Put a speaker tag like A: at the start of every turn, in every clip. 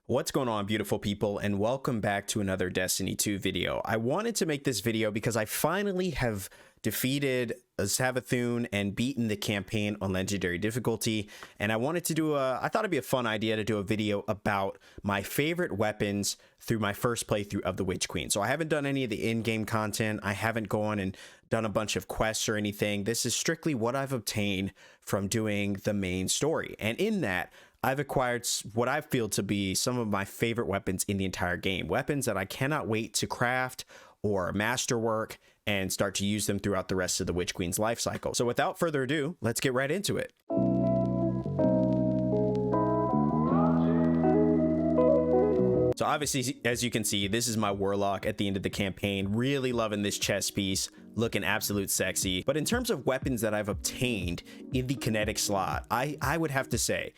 A: What's going on, beautiful people, and welcome back to another Destiny 2 video. I wanted to make this video because I finally have defeated a Savathun and beaten the campaign on legendary difficulty, and I wanted to do I thought it'd be a fun idea to do a video about my favorite weapons through my first playthrough of the Witch Queen. So I haven't done any of the in-game content. I haven't gone and done a bunch of quests or anything. This is strictly what I've obtained from doing the main story, and in that I've acquired what I feel to be some of my favorite weapons in the entire game. Weapons that I cannot wait to craft or masterwork and start to use them throughout the rest of the Witch Queen's life cycle. So without further ado, let's get right into it. So obviously, as you can see, this is my Warlock at the end of the campaign. Really loving this chest piece, looking absolute sexy. But in terms of weapons that I've obtained in the kinetic slot, I would have to say,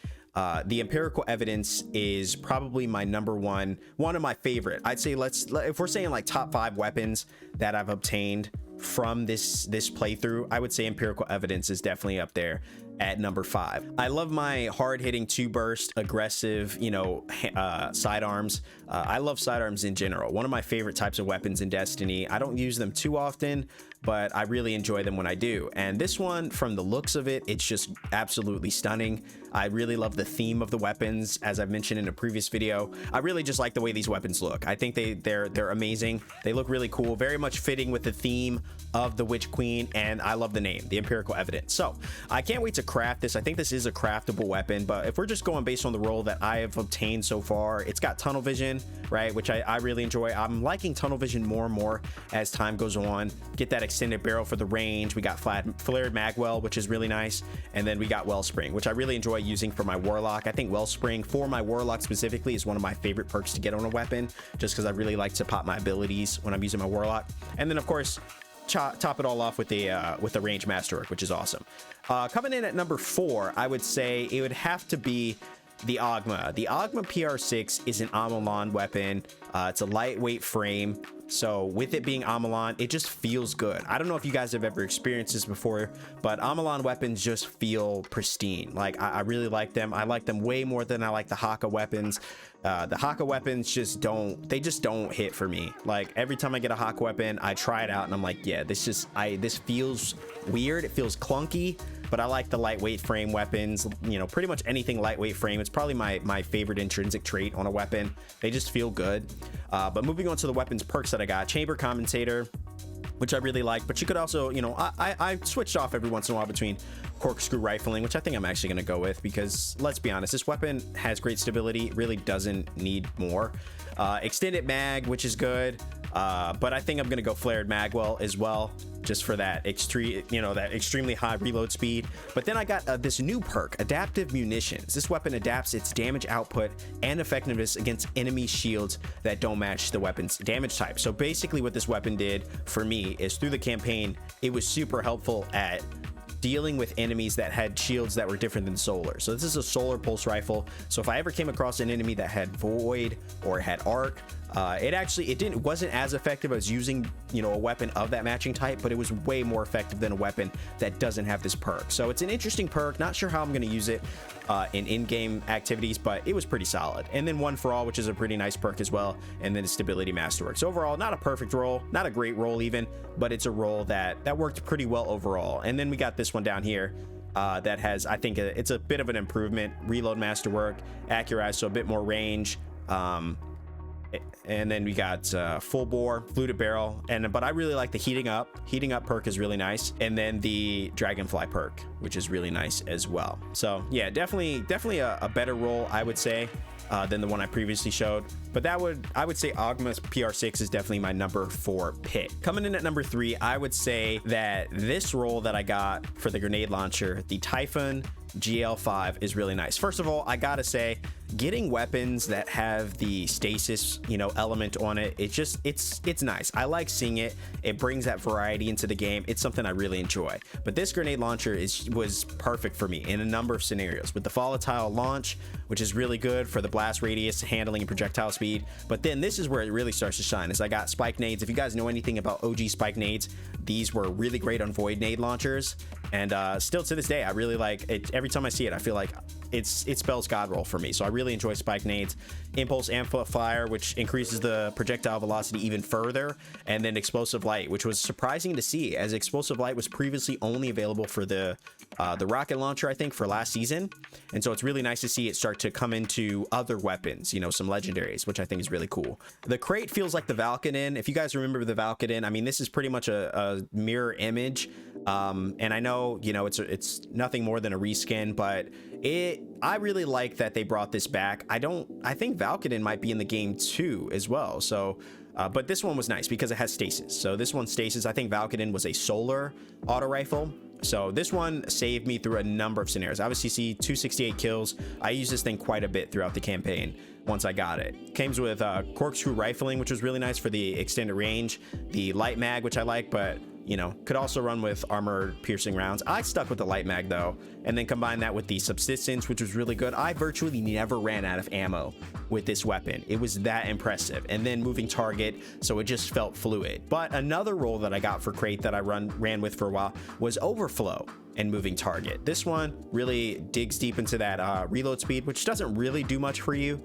A: the empirical evidence is probably my number one of my favorite. I'd say if we're saying like top 5 weapons that I've obtained from this playthrough, I would say empirical evidence is definitely up there at number 5. I love my hard-hitting 2-burst aggressive, sidearms. I love sidearms in general. One of my favorite types of weapons in Destiny. I don't use them too often, but I really enjoy them when I do. And this one, from the looks of it, it's just absolutely stunning. I really love the theme of the weapons, as I've mentioned in a previous video. I really just like the way these weapons look. I think they're amazing. They look really cool, very much fitting with the theme of the Witch Queen, and I love the name, the empirical evidence. So I can't wait to craft this. I think this is a craftable weapon, but if we're just going based on the role that I have obtained so far, it's got tunnel vision, right, which I really enjoy. I'm liking tunnel vision more and more as time goes on. Get that extended barrel for the range. We got flared magwell, which is really nice, and then we got wellspring, which I really enjoy using for my Warlock. I think wellspring for my Warlock specifically is one of my favorite perks to get on a weapon, just because I really like to pop my abilities when I'm using my Warlock. And then of course, top it all off with the range masterwork, which is awesome. Coming in at number 4, I would say it would have to be the Ogma. The Ogma PR6 is an Amalan weapon. It's a lightweight frame, so with it being Amalan, it just feels good. I don't know if you guys have ever experienced this before, but Amalan weapons just feel pristine. Like, I really like them. I like them way more than I like the Haka weapons. The Haka weapons just don't hit for me. Like, every time I get a Haka weapon, I try it out and I'm like, yeah, this feels weird. It feels clunky. But I like the lightweight frame weapons, pretty much anything lightweight frame. It's probably my favorite intrinsic trait on a weapon. They just feel good. But moving on to the weapons perks that I got, Chamber Commentator, which I really like, but you could also, I switched off every once in a while between corkscrew rifling, which I think I'm actually going to go with, because let's be honest, this weapon has great stability, really doesn't need more. Extended mag, which is good, but I think I'm going to go flared magwell as well, just for that extremely high reload speed. But then I got this new perk, Adaptive Munitions. This weapon adapts its damage output and effectiveness against enemy shields that don't match the weapon's damage type. So basically what this weapon did for me is, through the campaign, it was super helpful at dealing with enemies that had shields that were different than solar. So this is a solar pulse rifle. So if I ever came across an enemy that had void or had arc, it wasn't as effective as using a weapon of that matching type, but it was way more effective than a weapon that doesn't have this perk. So it's an interesting perk. Not sure how I'm going to use it in-game activities, but it was pretty solid. And then One for All, which is a pretty nice perk as well, and then Stability Masterwork. So overall, not a perfect roll, not a great roll even, but it's a roll that worked pretty well overall. And then we got this one down here that has, I think, it's a bit of an improvement. Reload Masterwork, Accurize, so a bit more range. And then we got full bore, fluted barrel, but I really like the heating up perk is really nice, and then the dragonfly perk, which is really nice as well. So yeah, definitely a better roll, I would say, than the one I previously showed. But I would say Ogma's PR6 is definitely my number 4 pick. Coming in at number 3, I would say that this roll that I got for the grenade launcher, the Typhon GL5, is really nice. First of all, I gotta say, getting weapons that have the stasis element on it, it's nice. I like seeing it. It brings that variety into the game. It's something I really enjoy. But this grenade launcher was perfect for me in a number of scenarios, with the volatile launch, which is really good for the blast radius, handling, and projectile speed. But then this is where it really starts to shine, is I got spike nades. If you guys know anything about OG spike nades, these were really great on void nade launchers, and still to this day I really like it. Every time I see it, I feel like it spells God roll for me. So I really enjoy spike nades. Impulse amplifier, which increases the projectile velocity even further, and then explosive light, which was surprising to see, as explosive light was previously only available for the rocket launcher, I think, for last season. And so it's really nice to see it start to come into other weapons, you know, some legendaries, which I think is really cool. The KRAIT feels like the Valkadon. If you guys remember the Valkadon, I mean, this is pretty much a mirror image. And I know, you know, it's nothing more than a reskin, but I really like that they brought this back. I think Valkadon might be in the game too as well. So but this one was nice because it has stasis. So this one stasis. I think Valkadon was a solar auto rifle. So this one saved me through a number of scenarios. Obviously, see 268 kills. I used this thing quite a bit throughout the campaign once I got it. Comes with corkscrew rifling, which was really nice for the extended range. The light mag, which I like, but you know, could also run with armor piercing rounds. I stuck with the light mag though, and then combine that with the subsistence, which was really good. I virtually never ran out of ammo with this weapon. It was that impressive. And then moving target, so it just felt fluid. But another role that I got for KRAIT that I ran with for a while was overflow and moving target. This one really digs deep into that reload speed, which doesn't really do much for you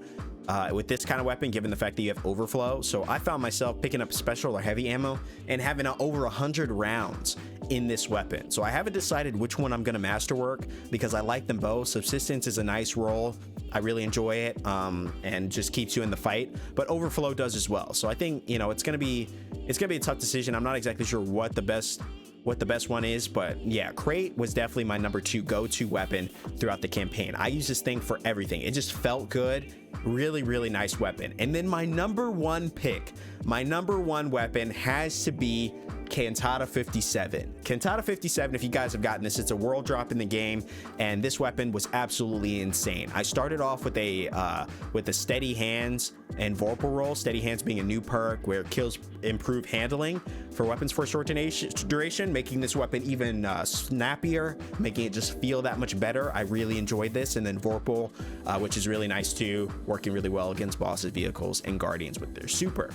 A: with this kind of weapon, given the fact that you have overflow. So I found myself picking up special or heavy ammo and having over 100 rounds in this weapon. So I haven't decided which one I'm going to masterwork because I like them both. Subsistence is a nice role. I really enjoy it, and just keeps you in the fight, but overflow does as well. So I think, you know, it's going to be a tough decision. I'm not exactly sure what the best one is, but yeah, KRAIT was definitely my number 2 go-to weapon throughout the campaign. I use this thing for everything. It just felt good. Really, really nice weapon. And then my number 1 pick, my number 1 weapon has to be Cantata 57. Cantata 57, if you guys have gotten this, it's a world drop in the game, and this weapon was absolutely insane. I started off with a steady hands and Vorpal roll, steady hands being a new perk where kills improve handling for weapons for a short duration, making this weapon even snappier, making it just feel that much better. I really enjoyed this. And then Vorpal, which is really nice too, working really well against bosses, vehicles, and guardians with their super.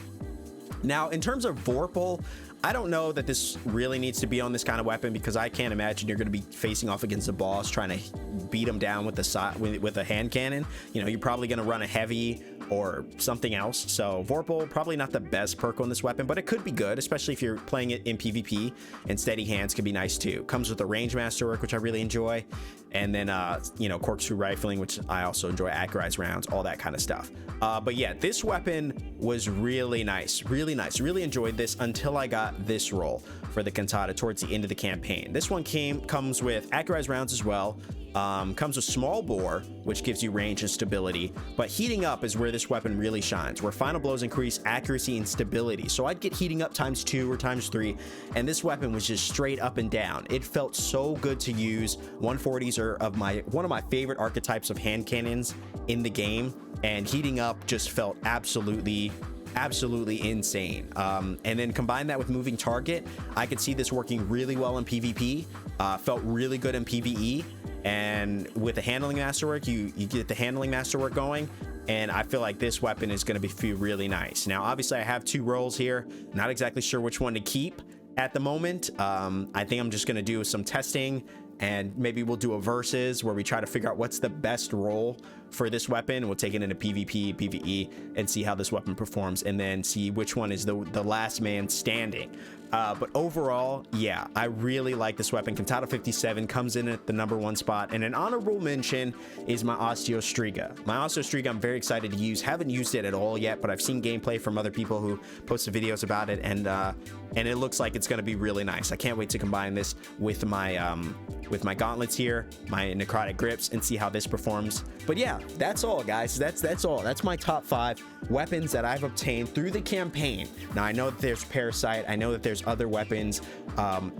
A: Now, in terms of Vorpal, I don't know that this really needs to be on this kind of weapon, because I can't imagine you're going to be facing off against a boss trying to beat him down with a hand cannon. You know, you're probably going to run a heavy or something else. So Vorpal, probably not the best perk on this weapon, but it could be good, especially if you're playing it in PvP, and steady hands could be nice too. Comes with a range masterwork, which I really enjoy. And then, you know, corkscrew rifling, which I also enjoy, accurized rounds, all that kind of stuff. But yeah, this weapon was really nice, really nice. Really enjoyed this until I got this roll for the Cantata towards the end of the campaign. This one comes with accurized rounds as well. Comes with small bore, which gives you range and stability, but heating up is where this weapon really shines, where final blows increase accuracy and stability. So I'd get heating up ×2 or ×3, and this weapon was just straight up and down. It felt so good to use. 140s are one of my favorite archetypes of hand cannons in the game, and heating up just felt absolutely insane. And then combine that with moving target, I could see this working really well in PvP. Felt really good in PvE, and with the handling masterwork, you get the handling masterwork going, and I feel like this weapon is going to feel really nice. Now, obviously, I have 2 rolls here. Not exactly sure which one to keep at the moment. I think I'm just going to do some testing, and maybe we'll do a versus where we try to figure out what's the best role for this weapon. We'll take it into PvP, PvE, and see how this weapon performs, and then see which one is the last man standing. But overall, yeah, I really like this weapon. Cantata 57 comes in at the number 1 spot, and an honorable mention is my Osteostriga. My Osteostriga I'm very excited to use. Haven't used it at all yet, but I've seen gameplay from other people who posted videos about it, and it looks like it's going to be really nice. I can't wait to combine this with my gauntlets here, my necrotic grips, and see how this performs. But yeah, that's all, guys. That's all. That's my top 5 weapons that I've obtained through the campaign. Now, I know that there's Parasite. I know that there's other weapons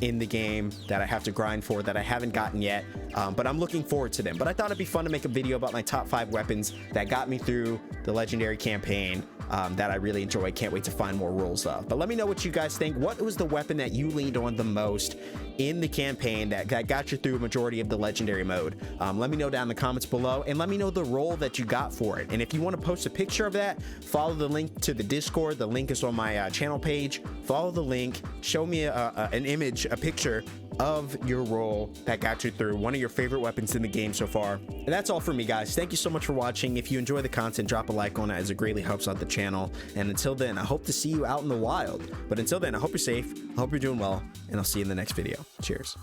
A: in the game that I have to grind for that I haven't gotten yet, but I'm looking forward to them. But I thought it'd be fun to make a video about my top 5 weapons that got me through the legendary campaign that I really enjoy. Can't wait to find more rolls of. But let me know what you guys think. What was the weapon that you leaned on the most in the campaign that got you through a majority of the legendary mode? Let me know down in the comments below, and let me know the role that you got for it. And if you want to post a picture of that, follow the link to the Discord. The link is on my channel page. Follow the link, show me an image, a picture of your role that got you through one of your favorite weapons in the game so far. And that's all for me, guys. Thank you so much for watching. If you enjoy the content, drop a like on it, as it greatly helps out the channel. And until then, I hope to see you out in the wild. But until then, I hope you're safe, I hope you're doing well, and I'll see you in the next video. Cheers.